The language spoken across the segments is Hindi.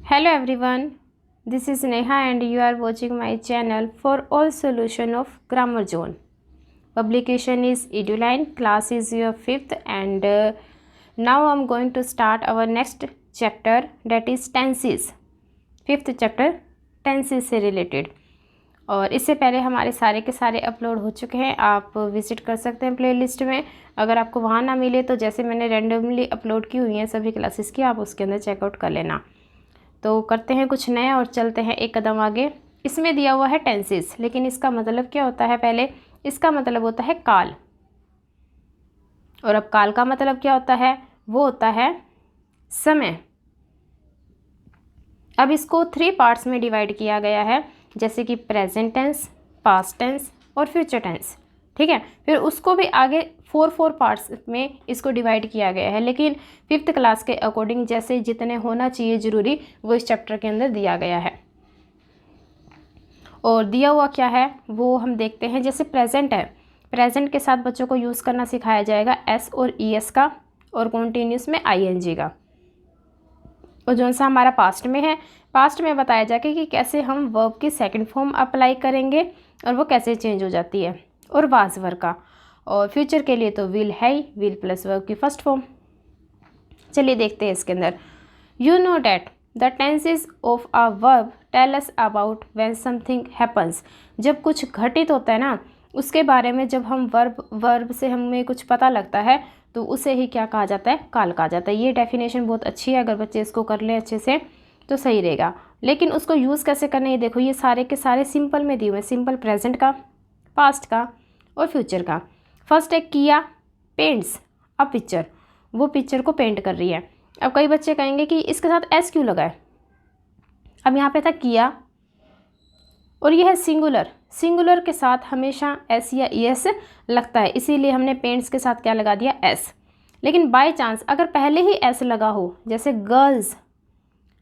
Hello everyone, this is Neha and you are watching my channel for all solution of grammar zone. Publication is Eduline, class is your 5th and now I am going to start our next chapter, that is tenses. 5th chapter tenses से related. और इससे पहले हमारे सारे के सारे अपलोड हो चुके हैं, आप विजिट कर सकते हैं प्लेलिस्ट में। अगर आपको वहाँ ना मिले तो जैसे मैंने रैंडमली अपलोड की हुई हैं सभी क्लासेस की, आप उसके अंदर चेकआउट कर लेना। तो करते हैं कुछ नया और चलते हैं एक कदम आगे। इसमें दिया हुआ है टेंसेस, लेकिन इसका मतलब क्या होता है? पहले इसका मतलब होता है काल, और अब काल का मतलब क्या होता है? वो होता है समय। अब इसको 3 पार्ट्स में डिवाइड किया गया है, जैसे कि प्रेजेंट टेंस, पास्ट टेंस और फ्यूचर टेंस। ठीक है, फिर उसको भी आगे 4 पार्ट्स में इसको डिवाइड किया गया है, लेकिन 5th क्लास के अकॉर्डिंग जैसे जितने होना चाहिए ज़रूरी वो इस चैप्टर के अंदर दिया गया है। और दिया हुआ क्या है वो हम देखते हैं। जैसे प्रेजेंट है, प्रेजेंट के साथ बच्चों को यूज़ करना सिखाया जाएगा एस और ई एस का, और कॉन्टीन्यूस में आई एन जी का। और जो सा हमारा पास्ट में है, पास्ट में बताया जाएगा कि कैसे हम वर्ब की सेकंड फॉर्म अप्लाई करेंगे और वो कैसे चेंज हो जाती है, और वाज वर्ब का। और फ्यूचर के लिए तो विल है ही, विल प्लस वर्ब की फर्स्ट फॉर्म। चलिए देखते हैं इसके अंदर। You know that the tenses of a verb tell us about when something happens. जब कुछ घटित होता है ना, उसके बारे में जब हम वर्ब से हमें कुछ पता लगता है तो उसे ही क्या कहा जाता है? काल कहा जाता है। ये डेफिनेशन बहुत अच्छी है, अगर बच्चे इसको कर लें अच्छे से तो सही रहेगा। लेकिन उसको यूज़ कैसे करना है, ये देखो, ये सारे के सारे सिंपल में दिए हुए हैं। सिंपल प्रेजेंट का, पास्ट का और फ्यूचर का। फर्स्ट है किया पेंट्स अ पिक्चर, वो पिक्चर को पेंट कर रही है। अब कई बच्चे कहेंगे कि इसके साथ एस क्यों लगा है? अब यहाँ पे था किया और ये है सिंगुलर, सिंगुलर के साथ हमेशा एस या ई एस लगता है, इसीलिए हमने पेंट्स के साथ क्या लगा दिया? एस। लेकिन बाय चांस अगर पहले ही एस लगा हो, जैसे गर्ल्स,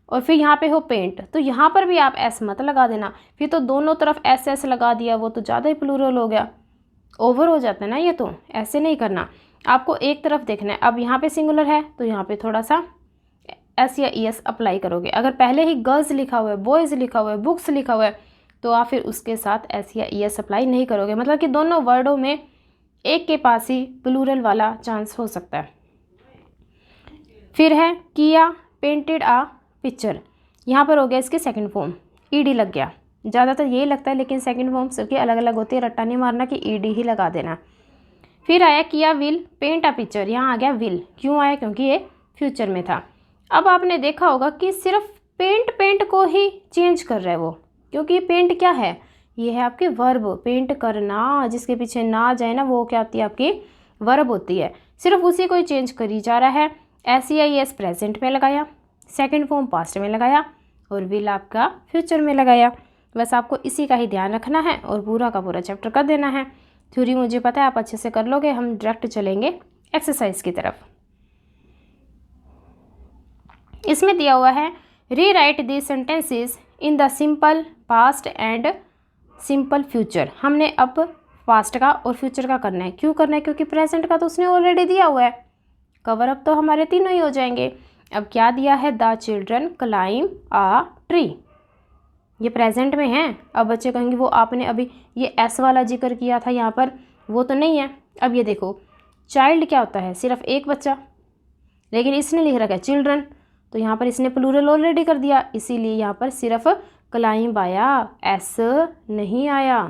और फिर यहाँ पे हो पेंट, तो यहाँ पर भी आप एस मत लगा देना, फिर तो दोनों तरफ एस एस लगा दिया, वो तो ज़्यादा ही प्लूरल हो गया, ओवर हो जाता है ना। ये तो ऐसे नहीं करना, आपको एक तरफ देखना है। अब यहाँ पे सिंगुलर है तो यहाँ पे थोड़ा सा एस या ई एस अप्लाई करोगे। अगर पहले ही गर्ल्स लिखा हुआ है, बॉयज़ लिखा हुआ है, बुक्स लिखा हुआ है, तो आप फिर उसके साथ एस या ई एस अप्लाई नहीं करोगे। मतलब कि दोनों वर्डों में एक के पास ही प्लूरल वाला चांस हो सकता है। फिर है किया पेंटेड आ पिक्चर, यहाँ पर हो गया इसकी सेकंड फॉर्म, ईडी लग गया। ज़्यादातर यही लगता है, लेकिन सेकंड फॉर्म सबकी अलग अलग होती है, रट्टा नहीं मारना कि ईडी ही लगा देना। फिर आया किया विल पेंट अ पिक्चर, यहाँ आ गया विल। क्यों आया? क्योंकि ये फ्यूचर में था। अब आपने देखा होगा कि सिर्फ पेंट को ही चेंज कर रहा है वो, क्योंकि पेंट क्या है? ये है आपकी वर्ब, पेंट करना, जिसके पीछे ना जाए ना वो क्या होती है? आपकी वर्ब होती है। सिर्फ उसी को ही चेंज करी जा रहा है। एस या एस प्रेजेंट में लगाया, सेकंड फॉर्म पास्ट में लगाया, और विल आपका फ्यूचर में लगाया। बस आपको इसी का ही ध्यान रखना है और पूरा का पूरा चैप्टर कर देना है। थ्योरी मुझे पता है आप अच्छे से कर लोगे। हम डायरेक्ट चलेंगे एक्सरसाइज की तरफ। इसमें दिया हुआ है री right the sentences in the simple past and simple future. हमने अब पास्ट का और फ्यूचर का करना है। क्यों करना है? क्योंकि प्रेजेंट का तो उसने ऑलरेडी दिया हुआ है, कवर अप तो हमारे तीनों ही हो जाएंगे। अब क्या दिया है? The children climb a tree, ये प्रेजेंट में है। अब बच्चे कहेंगे वो आपने अभी ये एस वाला जिक्र किया था यहाँ पर, वो तो नहीं है। अब ये देखो, चाइल्ड क्या होता है? सिर्फ एक बच्चा, लेकिन इसने लिख रखा है चिल्ड्रन, तो यहाँ पर इसने प्लूरल ऑलरेडी कर दिया, इसीलिए यहाँ पर सिर्फ क्लाइम आया, एस नहीं आया।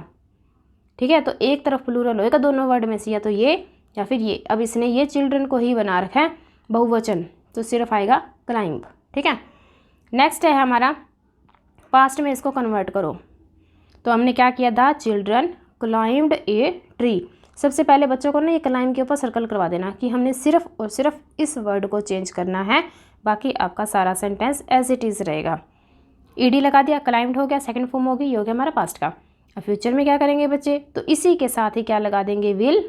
ठीक है, तो एक तरफ प्लूरल होएगा दोनों वर्ड में से, या तो ये या फिर ये। अब इसने ये चिल्ड्रन को ही बना रखा है बहुवचन, तो सिर्फ आएगा क्लाइंब। ठीक है, नेक्स्ट है हमारा पास्ट में इसको कन्वर्ट करो। तो हमने क्या किया? The children climbed a tree. सबसे पहले बच्चों को ना ये क्लाइंब के ऊपर सर्कल करवा देना कि हमने सिर्फ और सिर्फ इस वर्ड को चेंज करना है, बाकी आपका सारा सेंटेंस एज इट इज़ रहेगा। ईडी लगा दिया, क्लाइम्ड हो गया, सेकंड फॉर्म होगी, ये हो गया हमारा पास्ट का। अब फ्यूचर में क्या करेंगे बच्चे? तो इसी के साथ ही क्या लगा देंगे? विल,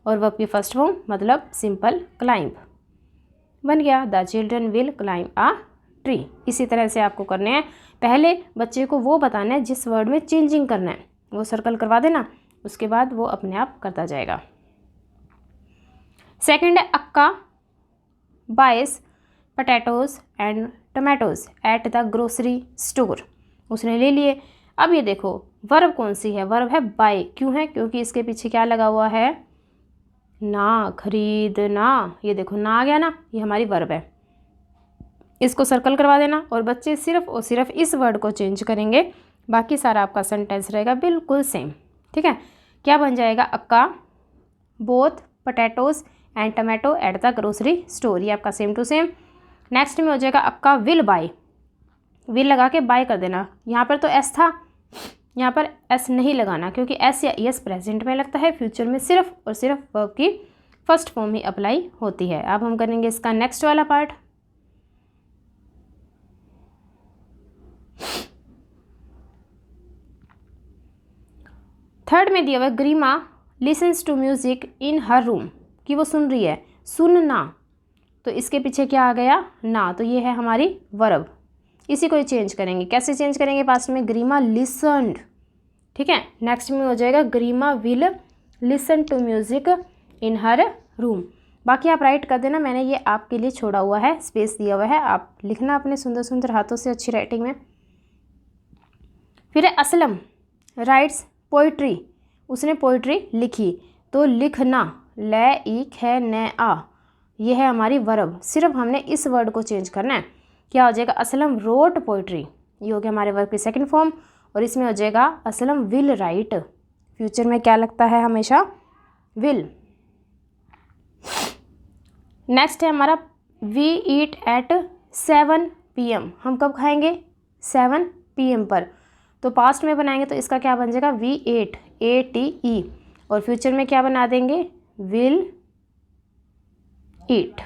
और वर्ब की फर्स्ट फॉर्म मतलब सिंपल क्लाइंब बन गया। The children will climb a tree. इसी तरह से आपको करने हैं। पहले बच्चे को वो बताना है जिस वर्ड में चेंजिंग करना है, वो सर्कल करवा देना, उसके बाद वो अपने आप करता जाएगा। सेकंड है अक्का बाइस potatoes and tomatoes at the grocery store, उसने ले लिए। अब ये देखो वर्ब कौन सी है, वर्ब है बाय। क्यों है? क्योंकि इसके पीछे क्या लगा हुआ है, ना, खरीदना। ये देखो ना आ गया ना, ये हमारी वर्ब है। इसको सर्कल करवा देना और बच्चे सिर्फ और सिर्फ इस वर्ड को चेंज करेंगे, बाकी सारा आपका सेंटेंस रहेगा बिल्कुल सेम। ठीक है, क्या बन जाएगा? अक्का both potatoes and tomato at the grocery store, ये आपका सेम टू सेम। नेक्स्ट में हो जाएगा अक्का विल बाय, विल लगा के बाय कर देना। यहाँ पर तो एस था, यहाँ पर एस नहीं लगाना, क्योंकि एस या एस प्रेजेंट में लगता है, फ्यूचर में सिर्फ और सिर्फ वर्ब की फर्स्ट फॉर्म ही अप्लाई होती है। अब हम करेंगे इसका नेक्स्ट वाला पार्ट। थर्ड में दिया हुआ Garima listens to music in her room, कि वो सुन रही है, सुनना। तो इसके पीछे क्या आ गया? ना, तो ये है हमारी वर्ब। इसी को ही चेंज करेंगे। कैसे चेंज करेंगे? पास्ट में ग्रीमा लिसन्ड, ठीक है। नेक्स्ट में हो जाएगा Garima will listen to music in her room. बाकी आप राइट कर देना, मैंने ये आपके लिए छोड़ा हुआ है, स्पेस दिया हुआ है, आप लिखना अपने सुंदर सुंदर हाथों से, अच्छी राइटिंग में। फिर है असलम राइट्स पोइट्री, उसने पोइट्री लिखी। तो लिखना, ले ई खे ने आ, ये है हमारी वर्ब। सिर्फ हमने इस वर्ड को चेंज करना है। क्या हो जाएगा? असलम रोट पोइट्री, ये हो गया हमारे वर्ब की सेकंड फॉर्म। और इसमें हो जाएगा असलम विल राइट, फ्यूचर में क्या लगता है? हमेशा विल। नेक्स्ट है हमारा वी ईट एट 7 PM, हम कब खाएंगे? 7 PM पर। तो पास्ट में बनाएंगे तो इसका क्या बन जाएगा? We ate, ATE। और फ्यूचर में क्या बना देंगे? Will eat.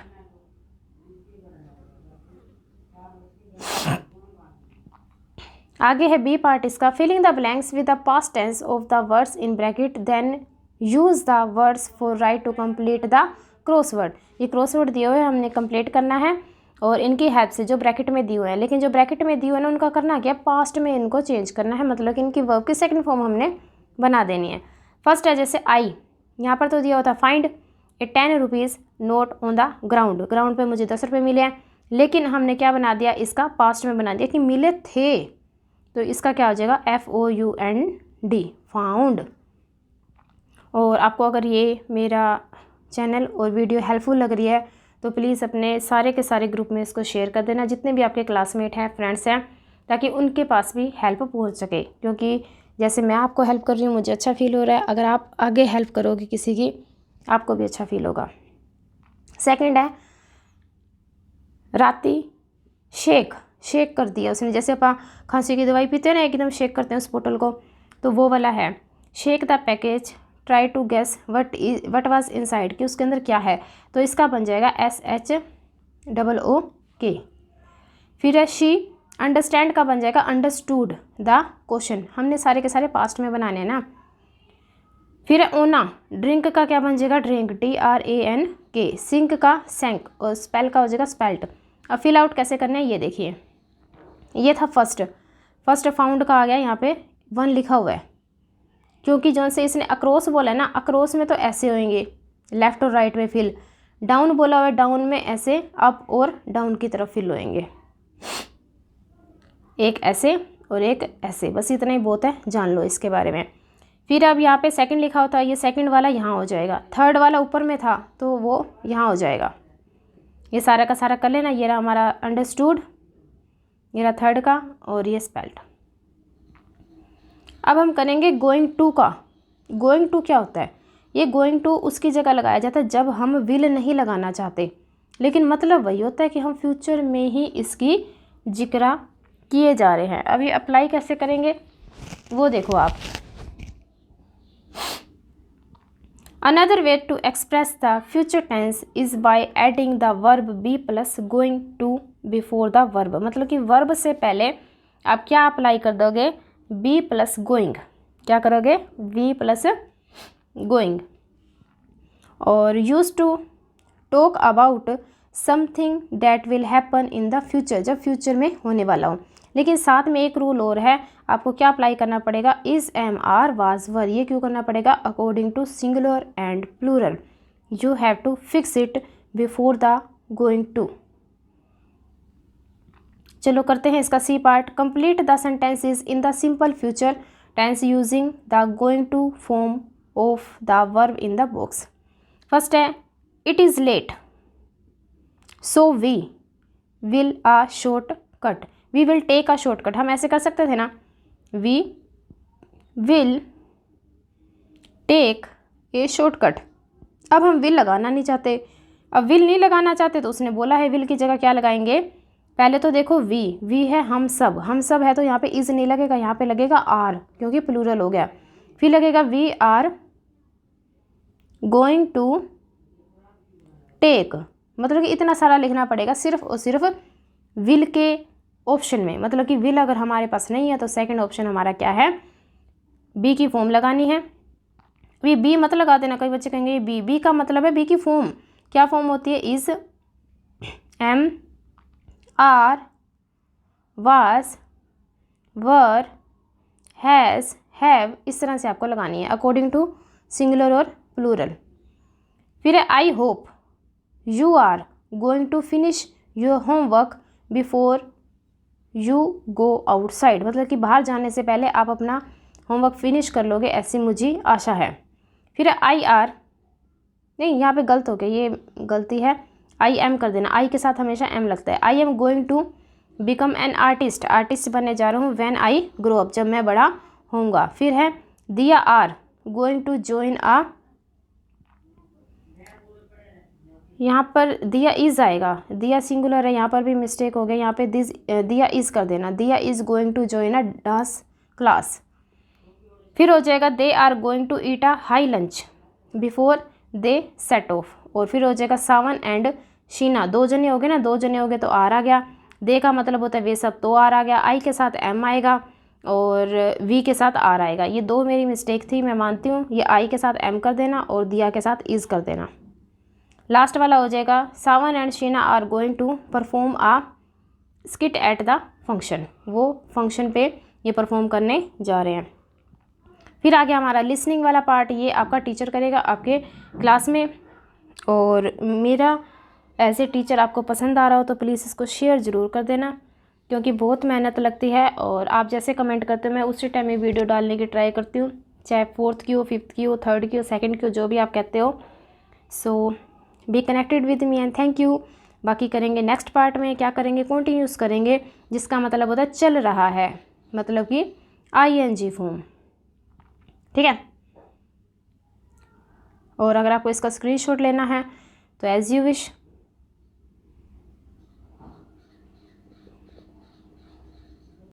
आगे है बी पार्ट इसका, filling the blanks with the past tense of the words in bracket, then use the words for write to complete the crossword. ये क्रॉसवर्ड दिए हुए हमने कंप्लीट करना है, और इनकी हेल्प से जो ब्रैकेट में दिए हुए हैं, लेकिन जो ब्रैकेट में दिए हुए हैं उनका करना क्या? पास्ट में इनको चेंज करना है, मतलब कि इनकी वर्ब की सेकंड फॉर्म हमने बना देनी है। फर्स्ट है जैसे आई, यहाँ पर तो दिया होता find A 10 rupees note on the ground, ground पे मुझे 10 रुपये मिले हैं, लेकिन हमने क्या बना दिया? इसका पास्ट में बना दिया कि मिले थे। तो इसका क्या हो जाएगा? FOUND, found. और आपको अगर ये मेरा चैनल और वीडियो हेल्पफुल लग रही है तो प्लीज़ अपने सारे के सारे ग्रुप में इसको शेयर कर देना, जितने भी आपके क्लासमेट हैं, फ्रेंड्स हैं, ताकि उनके पास भी हेल्प पहुंच सके। क्योंकि जैसे मैं आपको हेल्प कर रही हूँ, मुझे अच्छा फील हो रहा है, अगर आप आगे हेल्प करोगे किसी की, आपको भी अच्छा फील होगा। सेकंड है राती शेक, शेक कर दिया उसने, जैसे अपन खांसी की दवाई पीते हैं ना, एकदम शेक करते हैं उस बोतल को, तो वो वाला है। Shake the package, try to guess what was inside, कि उसके अंदर क्या है। तो इसका बन जाएगा SHOOK। फिर है शी अंडरस्टैंड का बन जाएगा अंडरस्टूड द क्वेश्चन, हमने सारे के सारे पास्ट में बनाने हैं ना। फिर है ओना, ड्रिंक का क्या बन जाएगा? Drink, DRANK। सिंक का सैंक, और स्पेल का हो जाएगा स्पेल्ट। अब फिल आउट कैसे करना है ये देखिए। ये था फर्स्ट फाउंड का आ गया, यहाँ पे 1 लिखा हुआ है, क्योंकि जो से इसने अक्रॉस बोला है ना, अक्रॉस में तो ऐसे होंगे लेफ्ट और राइट में फिल, डाउन बोला हुआ है, डाउन में ऐसे अप और डाउन की तरफ फिल होएंगे, एक ऐसे और एक ऐसे, बस इतना ही बहुत है, जान लो इसके बारे में। फिर अब यहाँ पे सेकंड लिखा होता है, ये सेकंड वाला यहाँ हो जाएगा, थर्ड वाला ऊपर में था तो वो यहाँ हो जाएगा। ये सारा का सारा कर लेना। ये रहा हमारा अंडरस्टूड, ये रहा थर्ड का, और ये स्पेल्ड। अब हम करेंगे गोइंग टू का। गोइंग टू क्या होता है? ये गोइंग टू उसकी जगह लगाया जाता है जब हम विल नहीं लगाना चाहते, लेकिन मतलब वही होता है कि हम फ्यूचर में ही इसकी जिक्र किए जा रहे हैं। अब ये अप्लाई कैसे करेंगे वो देखो आप। Another way to express the future tense is by adding the verb be plus going to before the verb। मतलब कि verb से पहले आप क्या अप्लाई कर दोगे? be plus going। क्या करोगे? be plus going। और used to talk about something that will happen in the future, जब फ्यूचर में होने वाला हो। लेकिन साथ में एक रूल और है, आपको क्या अप्लाई करना पड़ेगा? Is, am, are, was, were. ये क्यों करना पड़ेगा? According to singular and plural, you have to fix it before the going to. चलो करते हैं इसका C part. Complete the sentences in the simple future tense using the going to form of the verb in the box. First है it is late so we will a short cut. We will take a short cut, हम ऐसे कर सकते थे ना, we will take a short cut. अब हम विल लगाना नहीं चाहते। अब विल नहीं लगाना चाहते तो उसने बोला है विल की जगह क्या लगाएंगे। पहले तो देखो वी है हम सब है तो यहाँ पे इज़ नहीं लगेगा, यहाँ पे लगेगा आर क्योंकि प्लूरल हो गया। फिर लगेगा we are going to take, मतलब कि इतना सारा लिखना पड़ेगा सिर्फ और सिर्फ विल के ऑप्शन में। मतलब कि विल अगर हमारे पास नहीं है तो सेकंड ऑप्शन हमारा क्या है, बी की फॉर्म लगानी है। ये बी मत लगा देना, कई बच्चे कहेंगे ये बी का मतलब है बी की फॉर्म। क्या फॉर्म होती है, is, am, are, was, were, has, have, इस तरह से आपको लगानी है अकॉर्डिंग टू सिंगुलर और प्लूरल। फिर है I hope you are going to finish your homework before you go outside, मतलब कि बाहर जाने से पहले आप अपना होमवर्क फिनिश कर लोगे, ऐसी मुझे आशा है। फिर आई आर, नहीं यहाँ पे गलत हो गया, ये गलती है, आई एम कर देना, आई के साथ हमेशा एम लगता है। I am going to become an artist, artist बनने जा रहा हूँ व्हेन आई ग्रो अप, जब मैं बड़ा होऊंगा। फिर है दिया आर गोइंग टू जॉइन आ, यहाँ पर दिया इज़ आएगा, दिया सिंगुलर है, यहाँ पर भी मिस्टेक हो गया, यहाँ पे दिया इज़ कर देना, दिया is going to join a dance class. फिर हो जाएगा they are going to eat a high lunch before they set off. और फिर हो जाएगा सावन एंड शीना, दो जने हो गए ना, दो जने हो गए तो आर आ गया। दे का मतलब होता है वे सब, तो आर आ गया। आई के साथ एम आएगा और वी के साथ आर आएगा। ये दो मेरी मिस्टेक थी, मैं मानती हूँ। ये आई के साथ एम कर देना और दिया के साथ इज़ कर देना। लास्ट वाला हो जाएगा Sawan and Sheena are going to perform a skit at the function, वो फंक्शन पे ये परफॉर्म करने जा रहे हैं। फिर आ गया हमारा लिसनिंग वाला पार्ट, ये आपका टीचर करेगा आपके क्लास में। और मेरा एज ए टीचर आपको पसंद आ रहा हो तो प्लीज़ इसको शेयर ज़रूर कर देना, क्योंकि बहुत मेहनत लगती है और आप जैसे कमेंट करते हो मैं उसी टाइम ये वीडियो डालने की ट्राई करती हूँ, चाहे 4th की हो, 5th की हो, 3rd की हो, 2nd की हो, जो भी आप कहते हो। So be connected with me and thank you. बाकी करेंगे नेक्स्ट पार्ट में, क्या करेंगे, कंटिन्यूस करेंगे, जिसका मतलब होता है चल रहा है, मतलब कि ING फॉर्म, ठीक है। और अगर आपको इसका स्क्रीनशॉट लेना है तो एज़ यू विश,